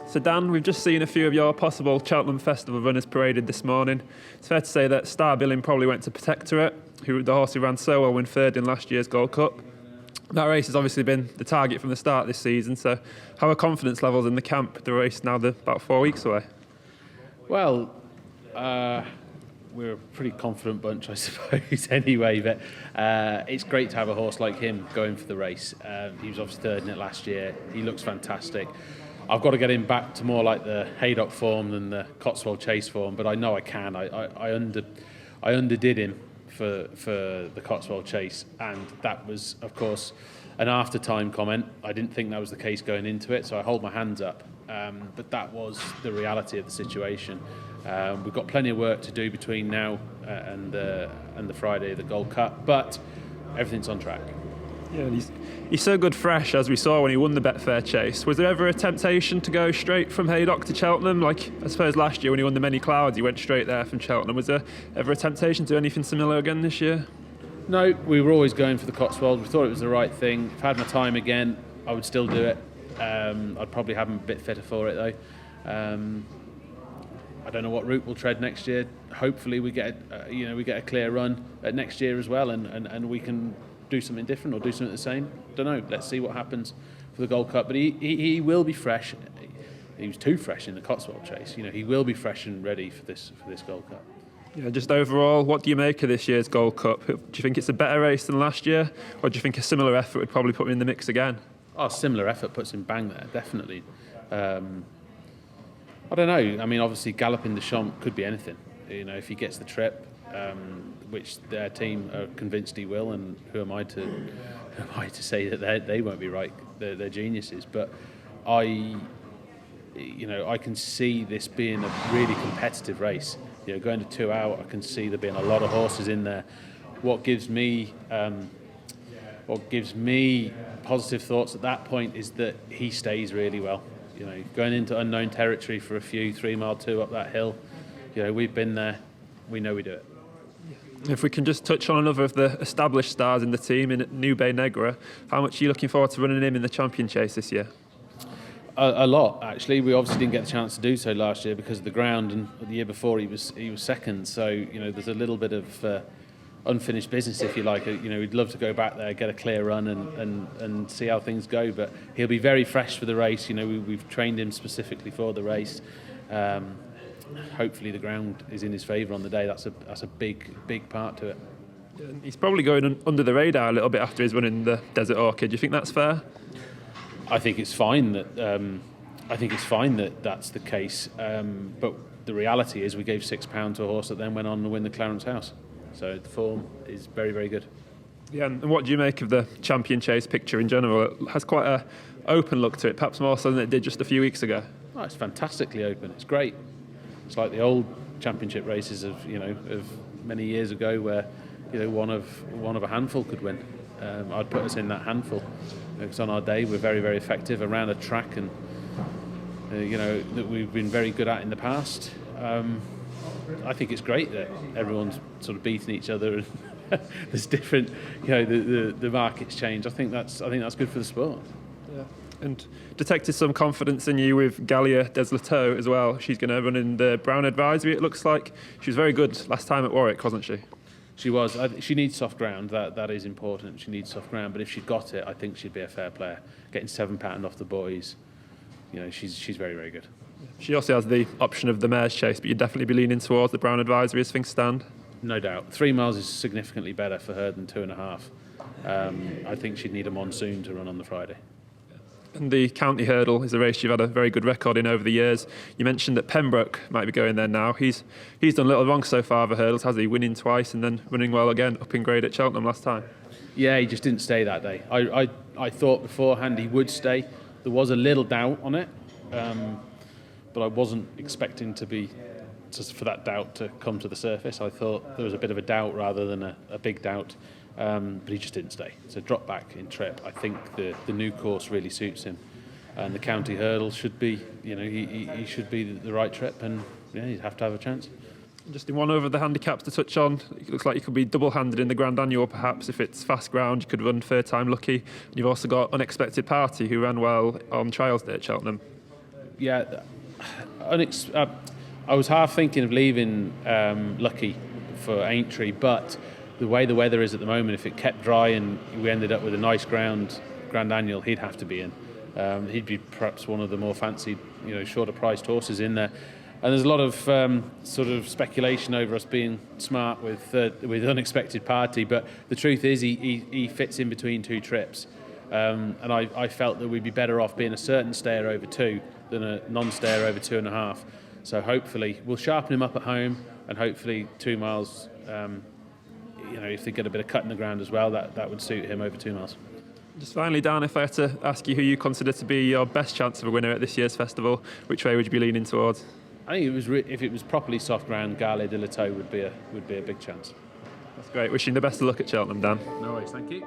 So Dan, we've just seen a few of your possible Cheltenham Festival runners paraded this morning. It's fair to say that star billing probably went to Protektorat, the horse who ran so well when third in last year's Gold Cup. That race has obviously been the target from the start this season, so how are confidence levels in the camp? The race now about 4 weeks away. Well, we're a pretty confident bunch, I suppose, anyway, but it's great to have a horse like him going for the race. He was obviously third in it last year. He looks fantastic. I've got to get him back to more like the Haydock form than the Cotswold Chase form, but I know I can. I underdid him for the Cotswold Chase, and that was, of course, an after-time comment. I didn't think that was the case going into it, so I hold my hands up. But that was the reality of the situation. We've got plenty of work to do between now and the Friday of the Gold Cup, but everything's on track. Yeah, he's so good fresh, as we saw when he won the Betfair Chase. Was there ever a temptation to go straight from Haydock to Cheltenham? Like, I suppose last year when he won the Many Clouds, he went straight there from Cheltenham. Was there ever a temptation to do anything similar again this year? No, we were always going for the Cotswold. We thought it was the right thing. If I had my time again, I would still do it. I'd probably have him a bit fitter for it though. I don't know what route we'll tread next year. Hopefully we get a clear run at next year as well, and we can do something different or do something the same. Don't know. Let's see what happens for the Gold Cup. But he will be fresh. He was too fresh in the Cotswold Chase. He will be fresh and ready for this Gold Cup. Yeah, just overall, what do you make of this year's Gold Cup? Do you think it's a better race than last year, or do you think a similar effort would probably put him in the mix again? Oh, similar effort puts him bang there, definitely. I don't know. I mean, obviously, Galloping des Champs could be anything. If he gets the trip, which their team are convinced he will, and who am I to say that they won't be right? They're geniuses. But I can see this being a really competitive race. Going to 2 out, I can see there being a lot of horses in there. What gives me positive thoughts at that point is that he stays really well. Going into unknown territory for a few 3 mile 2 up that hill. We've been there. We know we do it. If we can just touch on another of the established stars in the team, in Nube Negra, how much are you looking forward to running him in the Champion Chase this year? A lot, actually. We obviously didn't get the chance to do so last year because of the ground, and the year before he was second. So there's a little bit of unfinished business, if you like. We'd love to go back there, get a clear run, and see how things go. But he'll be very fresh for the race. We've trained him specifically for the race. Hopefully the ground is in his favour on the day. That's a big part to it. He's probably going under the radar a little bit after he's winning the Desert Orchid. Do you think that's fair? I think it's fine that that's the case. But the reality is, we gave £6 to a horse that then went on to win the Clarence House. So the form is very, very good. Yeah, and what do you make of the Champion Chase picture in general? It has quite an open look to it, perhaps more so than it did just a few weeks ago. Oh, it's fantastically open. It's great. It's like the old championship races of many years ago, where one of a handful could win. I'd put us in that handful, because on our day we're very, very effective around a track, and that we've been very good at in the past. I think it's great that everyone's sort of beating each other, and there's different, the market's changed. I think that's good for the sport. Yeah. And detected some confidence in you with Galia Des Liteaux as well. She's going to run in the Brown Advisory, it looks like. She was very good last time at Warwick, wasn't she? She was. She needs soft ground. That is important. She needs soft ground. But if she got it, I think she'd be a fair player. Getting £7 off the boys, she's very, very good. She also has the option of the Mare's Chase, but you'd definitely be leaning towards the Brown Advisory as things stand. No doubt. 3 miles is significantly better for her than 2.5. I think she'd need a monsoon to run on the Friday. And the County Hurdle is a race you've had a very good record in over the years. You mentioned that Pembroke might be going there now. He's done little wrong so far, the hurdles, has he? Winning twice and then running well again, up in grade at Cheltenham last time. Yeah, he just didn't stay that day. I thought beforehand he would stay. There was a little doubt on it, but I wasn't expecting for that doubt to come to the surface. I thought there was a bit of a doubt rather than a big doubt. But he just didn't stay. So drop back in trip. I think the new course really suits him, and the County Hurdle should be, he should be the right trip, and he'd have to have a chance. Just in one over the handicaps to touch on, it looks like you could be double-handed in the Grand Annual perhaps. If it's fast ground, you could run third time Lucki. And you've also got Unexpected Party, who ran well on trials day at Cheltenham. yeah, I was half thinking of leaving Lucki for Aintree, but the way the weather is at the moment, if it kept dry and we ended up with a nice Grand Annual, he'd have to be in. He'd be perhaps one of the more fancied, shorter priced horses in there. And there's a lot of sort of speculation over us being smart with Unexpected Party, but the truth is he fits in between two trips. And I felt that we'd be better off being a certain stayer over 2 than a non-stayer over 2.5. So hopefully we'll sharpen him up at home, and hopefully 2 miles, if they get a bit of cut in the ground as well, that would suit him over 2 miles. Just finally, Dan, if I had to ask you who you consider to be your best chance of a winner at this year's festival, which way would you be leaning towards? I think if it was properly soft ground, Galia Des Liteaux would be a big chance. That's great. Wishing the best of luck at Cheltenham, Dan. No worries, thank you.